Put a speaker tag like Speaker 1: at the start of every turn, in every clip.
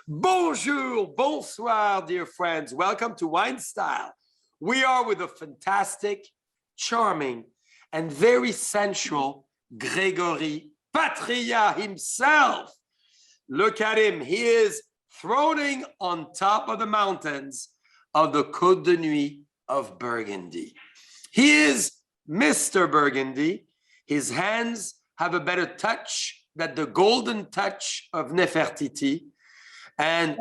Speaker 1: Bonjour, bonsoir, dear friends. Welcome to Wine Style. We are with a fantastic, charming, and very sensual Gregory Patriat himself. Look at him. He is throning on top of the mountains of the Côte de Nuits of Burgundy. He is Mr. Burgundy. His hands have a better touch than the golden touch of Nefertiti. And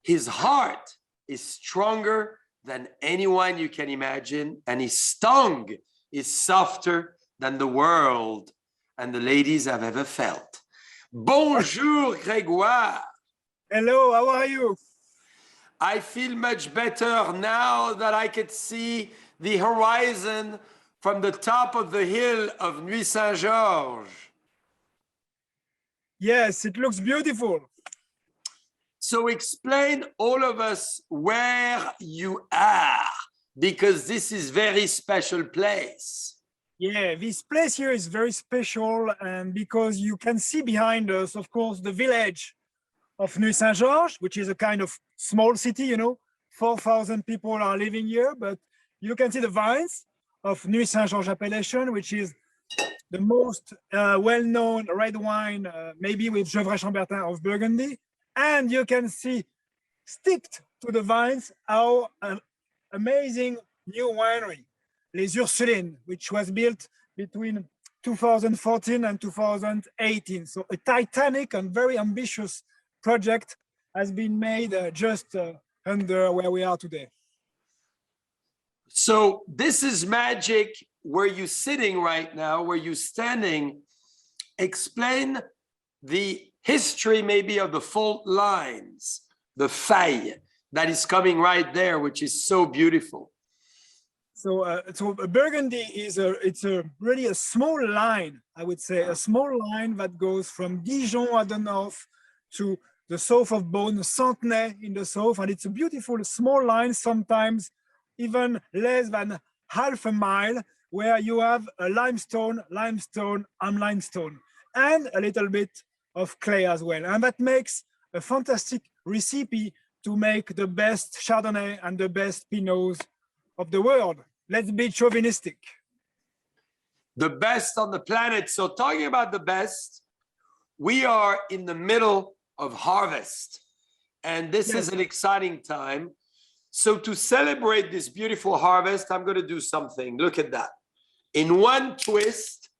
Speaker 1: his heart is stronger than anyone you can imagine. And his tongue is softer than the world and the ladies have ever felt. Bonjour, Grégoire.
Speaker 2: Hello, how are you?
Speaker 1: I feel much better now that I could see the horizon from the top of the hill of Nuits-Saint-Georges.
Speaker 2: Yes, it looks beautiful.
Speaker 1: So explain all of us where you are, because this is very special place.
Speaker 2: Yeah, this place here is very special, and because you can see behind us, of course, the village of Nuits-Saint-Georges, which is a kind of small city, you know, 4,000 people are living here, but you can see the vines of Nuits-Saint-Georges appellation, which is the most well-known red wine, maybe with Gevrey Chambertin of Burgundy. And you can see sticked to the vines our amazing new winery, Les Ursulines, which was built between 2014 and 2018. So a titanic and very ambitious project has been made just under where we are today.
Speaker 1: So this is magic. Where you're sitting right now, where you're standing, explain the history maybe of the fault lines, the faille that is coming right there, which is so beautiful.
Speaker 2: So, Burgundy is really a small line, I would say, a small line that goes from Dijon at the north to the south of Beaune, Centenay in the south, and it's a beautiful small line, sometimes even less than half a mile, where you have a limestone, and limestone, and a little bit of clay as well. And that makes a fantastic recipe to make the best Chardonnay and the best Pinots of the world. Let's be chauvinistic.
Speaker 1: The best on the planet. So talking about the best, we are in the middle of harvest. And this is an exciting time. So to celebrate this beautiful harvest, I'm going to do something. Look at that. In one twist,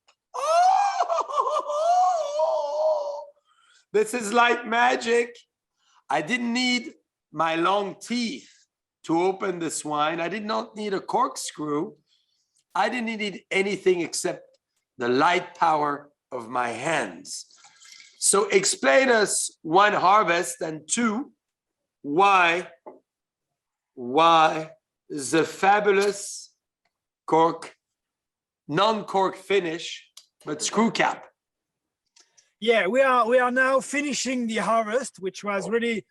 Speaker 1: this is like magic. I didn't need my long teeth to open this wine. I did not need a corkscrew. I didn't need anything except the light power of my hands. So explain us, one, harvest, and two, why the fabulous cork, non-cork finish, but screw cap.
Speaker 2: Yeah, we are now finishing the harvest, which was really,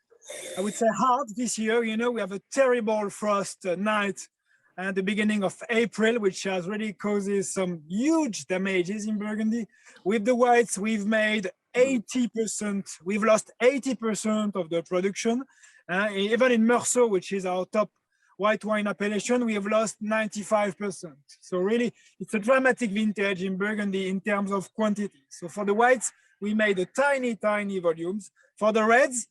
Speaker 2: I would say, hard this year. You know, we have a terrible frost night at the beginning of April, which has really causes some huge damages in Burgundy. With the whites, we've made 80%, we've lost 80% of the production. Even in Meursault, which is our top white wine appellation, we have lost 95%. So really, it's a dramatic vintage in Burgundy in terms of quantity. So for the whites, we made a tiny volumes. For the reds,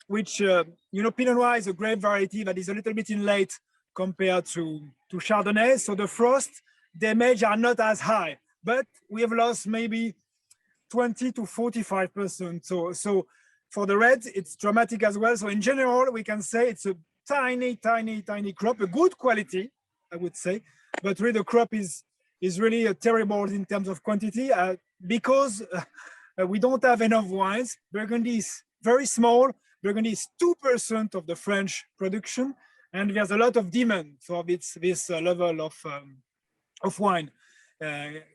Speaker 2: which, you know, Pinot Noir is a grape variety that is a little bit in late compared to Chardonnay. So the frost damage are not as high, but we have lost maybe 20 to 45%. So for the reds, it's dramatic as well. So in general, we can say it's a tiny crop, a good quality, I would say, but really the crop is really terrible in terms of quantity because we don't have enough wines. Burgundy is very small. Burgundy is 2% of the French production, and there's a lot of demand for this level of wine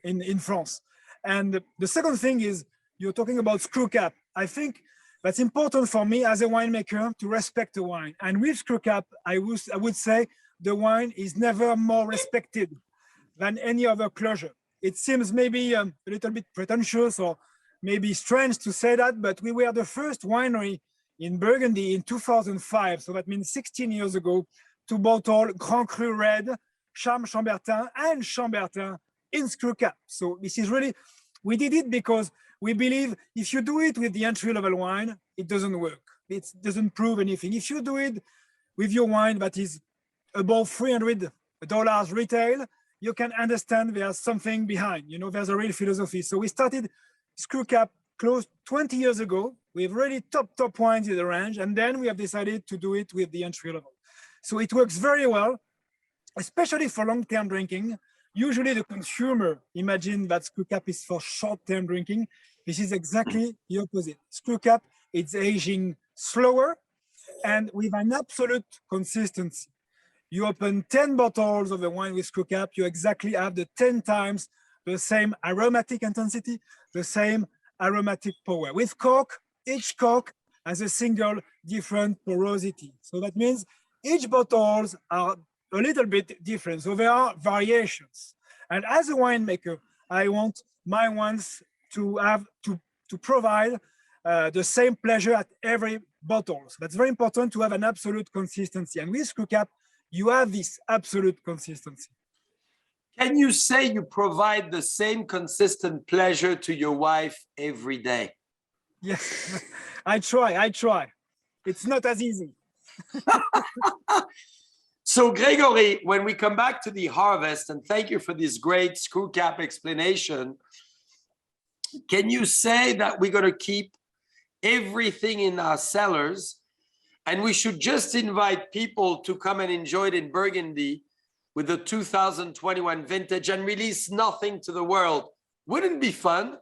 Speaker 2: in France. And the second thing is, you're talking about screw cap. I think that's important for me as a winemaker to respect the wine. And with screw cap, I would say the wine is never more respected than any other closure. It seems maybe a little bit pretentious or maybe strange to say that, but we were the first winery in Burgundy in 2005. So that means 16 years ago, to bottle Grand Cru Red, Charme Chambertin, and Chambertin in screw cap. So this is really, we did it because we believe if you do it with the entry-level wine, it doesn't work. It doesn't prove anything. If you do it with your wine that is above $300 retail, you can understand there's something behind, you know, there's a real philosophy. So we started screw cap close 20 years ago. We have really top wines in the range. And then we have decided to do it with the entry level. So it works very well, especially for long-term drinking. Usually the consumer imagine that screw cap is for short-term drinking. This is exactly the opposite. Screw cap, it's aging slower and with an absolute consistency. You open 10 bottles of the wine with screw cap, you exactly have the 10 times the same aromatic intensity, the same aromatic power. With cork, each cork has a single different porosity. So that means each bottles are a little bit different. So there are variations. And as a winemaker, I want my wines to have to provide the same pleasure at every bottle. So that's very important to have an absolute consistency. And with screw cap, you have this absolute consistency.
Speaker 1: Can you say you provide the same consistent pleasure to your wife every day?
Speaker 2: Yes, I try. It's not as easy.
Speaker 1: So Gregory, when we come back to the harvest, and thank you for this great screw cap explanation, can you say that we're going to keep everything in our cellars and we should just invite people to come and enjoy it in Burgundy with the 2021 vintage and release nothing to the world? Wouldn't it be fun?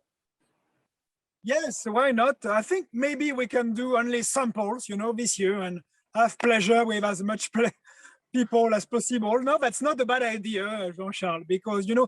Speaker 2: Yes, why not? I think maybe we can do only samples, you know, this year and have pleasure with as much people as possible. No, that's not a bad idea, Jean-Charles, because, you know,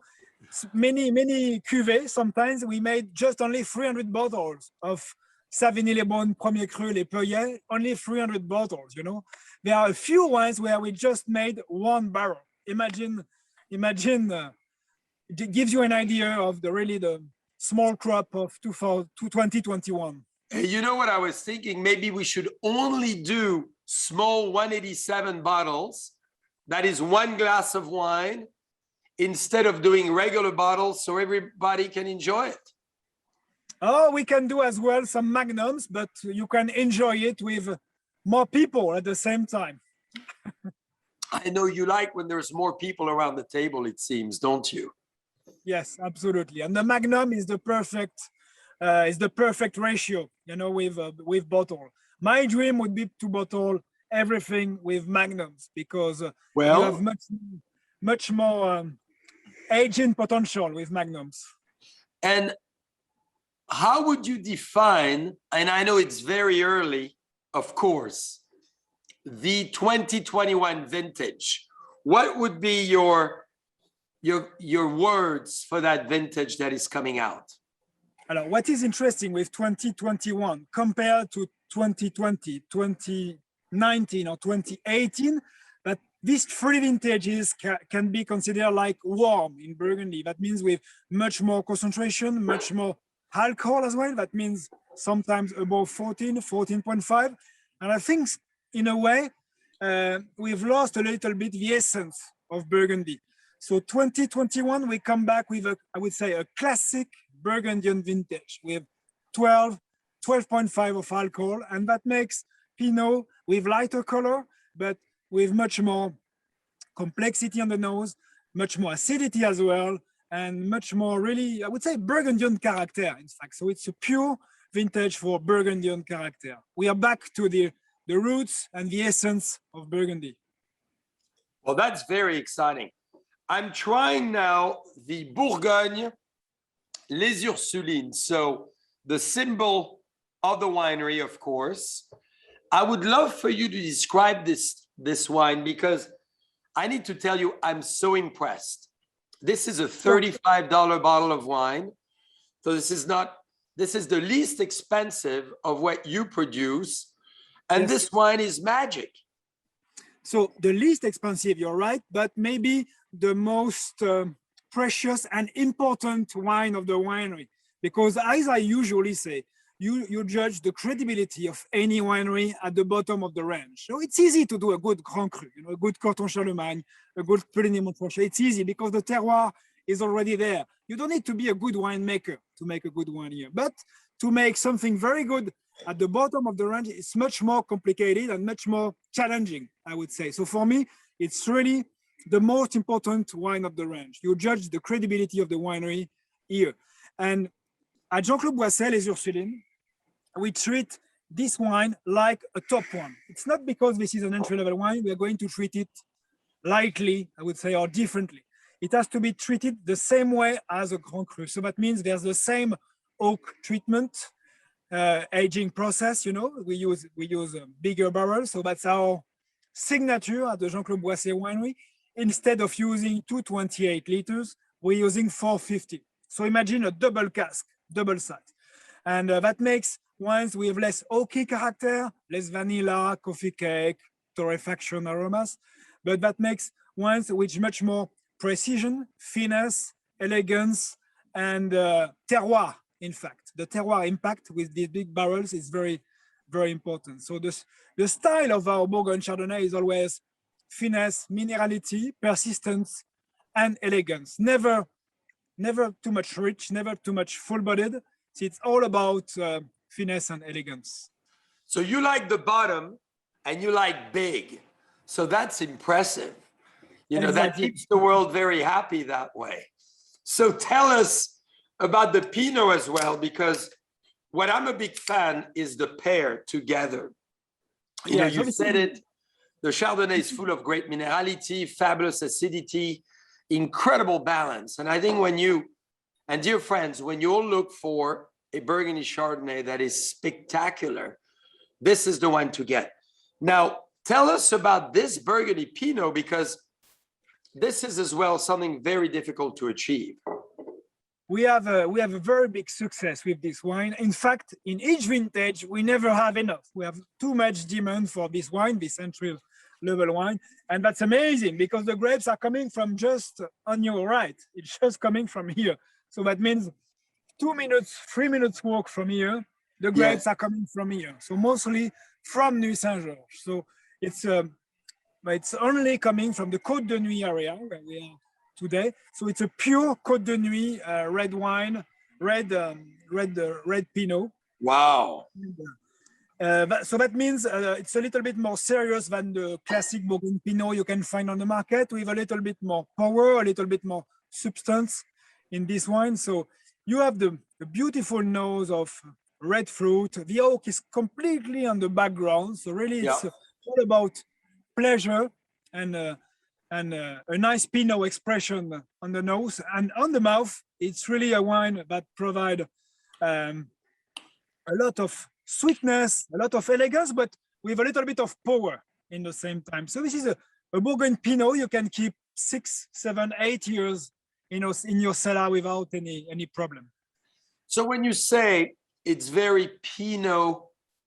Speaker 2: many cuvées, sometimes we made just only 300 bottles of Savigny-les-Beaunes, Premier Cru, Les Peuillets, only 300 bottles, you know. There are a few wines where we just made 1 barrel. Imagine, it gives you an idea of the small crop of 2021.
Speaker 1: You know what I was thinking? Maybe we should only do small 187 bottles. That is 1 glass of wine instead of doing regular bottles so everybody can enjoy it.
Speaker 2: Oh, we can do as well some magnums, but you can enjoy it with more people at the same time.
Speaker 1: I know you like when there's more people around the table, it seems, don't you?
Speaker 2: Yes, absolutely. And the magnum is the perfect ratio, you know, with bottle. My dream would be to bottle everything with magnums because you have much more aging potential with magnums.
Speaker 1: And how would you define, and I know it's very early, of course, the 2021 vintage? What would be your words for that vintage that is coming out?
Speaker 2: Alors, what is interesting with 2021 compared to 2020, 2019 or 2018, that these 3 vintages can be considered like warm in Burgundy. That means with much more concentration, much more alcohol as well. That means sometimes above 14.5. And I think in a way, we've lost a little bit the essence of Burgundy. So 2021, we come back with I would say a classic Burgundian vintage with 12.5 of alcohol. And that makes Pinot with lighter color, but with much more complexity on the nose, much more acidity as well, and much more really, I would say, Burgundian character, in fact. So it's a pure vintage for Burgundian character. We are back to the roots and the essence of Burgundy.
Speaker 1: Well, that's very exciting. I'm trying now the Bourgogne Les Ursulines. So the symbol of the winery, of course. I would love for you to describe this wine because I need to tell you, I'm so impressed. This is a $35 bottle of wine. So this is the least expensive of what you produce. And
Speaker 2: Yes.
Speaker 1: This wine is magic.
Speaker 2: So the least expensive, you're right, but maybe the most precious and important wine of the winery. Because as I usually say, you judge the credibility of any winery at the bottom of the range. So it's easy to do a good Grand Cru, a good Corton Charlemagne, a good Puligny Montrachet. It's easy because the terroir is already there. You don't need to be a good winemaker to make a good wine here, but to make something very good at the bottom of the range, it's much more complicated and much more challenging, I would say. So for me, it's really the most important wine of the range. You judge the credibility of the winery here. And at Jean-Claude Boisset Les Ursulines, we treat this wine like a top one. It's not because this is an entry-level wine, we are going to treat it lightly, I would say, or differently. It has to be treated the same way as a Grand Cru. So that means there's the same oak treatment, aging process. We use bigger barrels. So that's our signature at the Jean-Claude Boisset winery. Instead of using 228 liters, we're using 450. So imagine a double cask, double size. And that makes wines with less oaky character, less vanilla, coffee cake, torrefaction aromas. But that makes wines with much more precision, finesse, elegance, and terroir, in fact. The terroir impact with these big barrels is very, very important. So the style of our Bourgogne Chardonnay is always finesse, minerality, persistence, and elegance. Never too much rich, never too much full-bodied. So it's all about finesse and elegance.
Speaker 1: So you like the bottom and you like big. So that's impressive. That
Speaker 2: Exactly.
Speaker 1: keeps the world very happy that way. So tell us about the Pinot as well, because what I'm a big fan is the pair together. You said it, the Chardonnay is full of great minerality, fabulous acidity, incredible balance. And I think dear friends, when you all look for a Burgundy Chardonnay that is spectacular, this is the one to get. Now, tell us about this Burgundy Pinot, because this is as well something very difficult to achieve.
Speaker 2: We have a very big success with this wine. In fact, in each vintage, we never have enough. We have too much demand for this wine, this entry-level wine. And that's amazing because the grapes are coming from just on your right. It's just coming from here. So that means 2 minutes, 3 minutes walk from here, the grapes are coming from here. So mostly from Nuits-Saint-Georges. So it's only coming from the Côte de Nuits area where we are today. So it's a pure Côte de Nuits red wine, red Pinot.
Speaker 1: Wow.
Speaker 2: So that means it's a little bit more serious than the classic Bourgogne Pinot you can find on the market, with a little bit more power, a little bit more substance in this wine. So you have the beautiful nose of red fruit. The oak is completely on the background. So really it's all about pleasure and a nice Pinot expression on the nose, and on the mouth. It's really a wine that provides a lot of sweetness, a lot of elegance, but with a little bit of power in the same time. So this is a Bourgogne Pinot you can keep 6, 7, 8 years in your cellar without any problem.
Speaker 1: So when you say it's very Pinot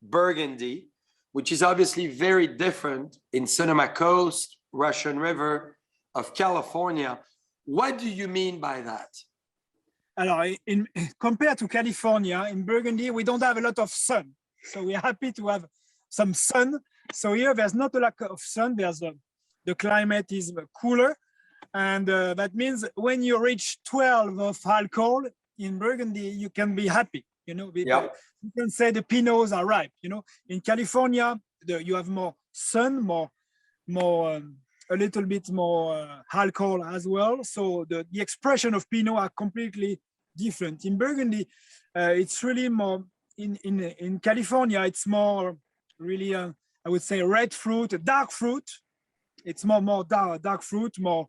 Speaker 1: Burgundy, which is obviously very different in Sonoma Coast, Russian River of California, what do you mean by that?
Speaker 2: Alors, compared to California, in Burgundy, we don't have a lot of sun. So we're happy to have some sun. So here, there's not a lack of sun. The climate is cooler. And that means when you reach 12 of alcohol in Burgundy, you can be happy. You can say the Pinots are ripe. In California, you have more sun, a little bit more alcohol as well. So the expression of Pinot are completely different. In Burgundy, it's really more, in California, it's more really, I would say, red fruit, dark fruit. It's more dark fruit, more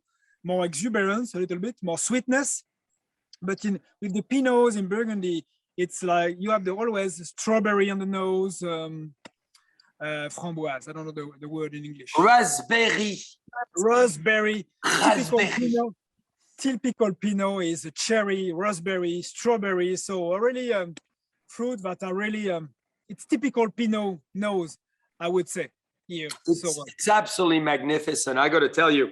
Speaker 2: exuberance, a little bit, more sweetness. But with the Pinots in Burgundy, it's like you have always strawberry on the nose, framboise. I don't know the word in English.
Speaker 1: Raspberry.
Speaker 2: Typical Pinot is cherry, raspberry, strawberry. So really fruit that are really, it's typical Pinot nose, I would say here.
Speaker 1: It's absolutely magnificent. I got to tell you,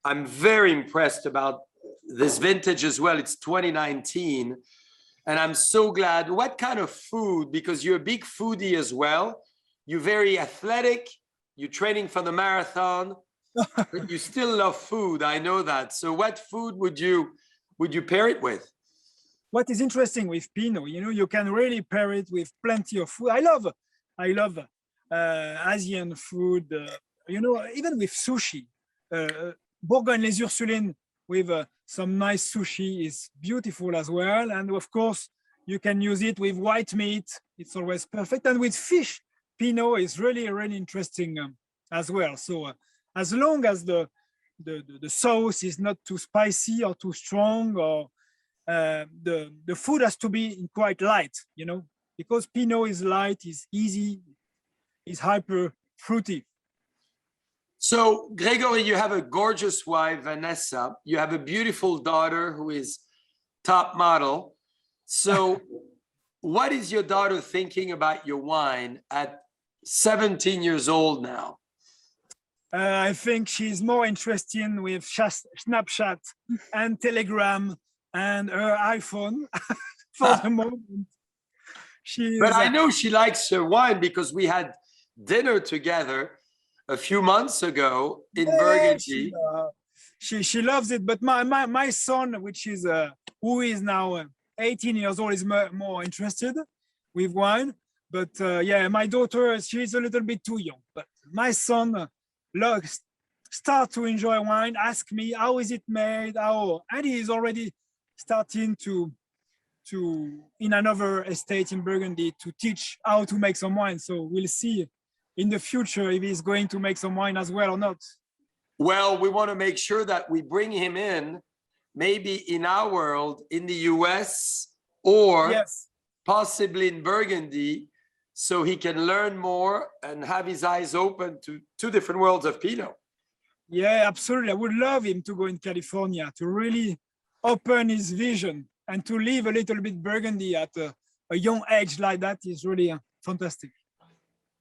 Speaker 1: I'm very impressed about this vintage as well. It's 2019. And I'm so glad. What kind of food? Because you're a big foodie as well. You're very athletic. You're training for the marathon, but you still love food. I know that. So what food would you pair it with?
Speaker 2: What is interesting with Pinot, you know, you can really pair it with plenty of food. I love Asian food, you know, even with sushi. Bourgogne-les-Ursulines with some nice sushi is beautiful as well. And of course, you can use it with white meat. It's always perfect. And with fish, Pinot is really, really interesting as well. So as long as the sauce is not too spicy or too strong, or the food has to be quite light, you know, because Pinot is light, is easy, is hyper fruity.
Speaker 1: So, Gregory, you have a gorgeous wife, Vanessa. You have a beautiful daughter who is top model. So, what is your daughter thinking about your wine at 17 years old now?
Speaker 2: I think she's more interested with Snapchat and Telegram and her iPhone for the moment.
Speaker 1: But I know she likes her wine because we had dinner together a few months ago in Burgundy.
Speaker 2: She loves it. But my son, which is who is now 18 years old, is more interested with wine. But yeah, my daughter, she's a little bit too young. But my son start to enjoy wine, ask me how is it made, and he is already starting to in another estate in Burgundy to teach how to make some wine. So we'll see in the future if he's going to make some wine as well or not.
Speaker 1: Well, we want to make sure that we bring him in, maybe in our world, in the US, or
Speaker 2: yes,
Speaker 1: possibly in Burgundy, so he can learn more and have his eyes open to two different worlds of Pinot.
Speaker 2: Yeah, absolutely. I would love him to go in California to really open his vision and to live a little bit Burgundy at a young age like that is really fantastic.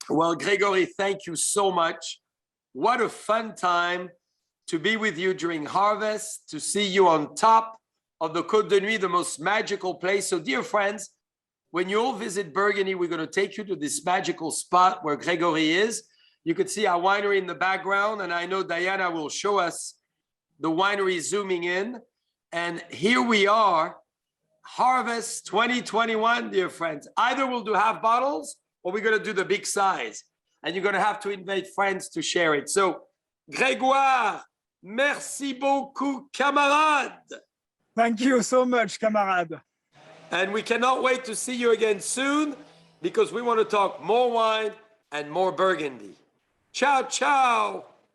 Speaker 1: Well, Gregory, thank you so much. What a fun time to be with you during harvest, to see you on top of the Côte de Nuits, the most magical place. So, dear friends, when you all visit Burgundy, we're going to take you to this magical spot where Gregory is. You could see our winery in the background, and I know Diana will show us the winery zooming in. And here we are, Harvest 2021, dear friends. Either we'll do half bottles or we're going to do the big size. And you're going to have to invite friends to share it. So, Grégoire, merci beaucoup, camarade.
Speaker 2: Thank you so much, camarade.
Speaker 1: And we cannot wait to see you again soon because we want to talk more wine and more Burgundy. Ciao, ciao.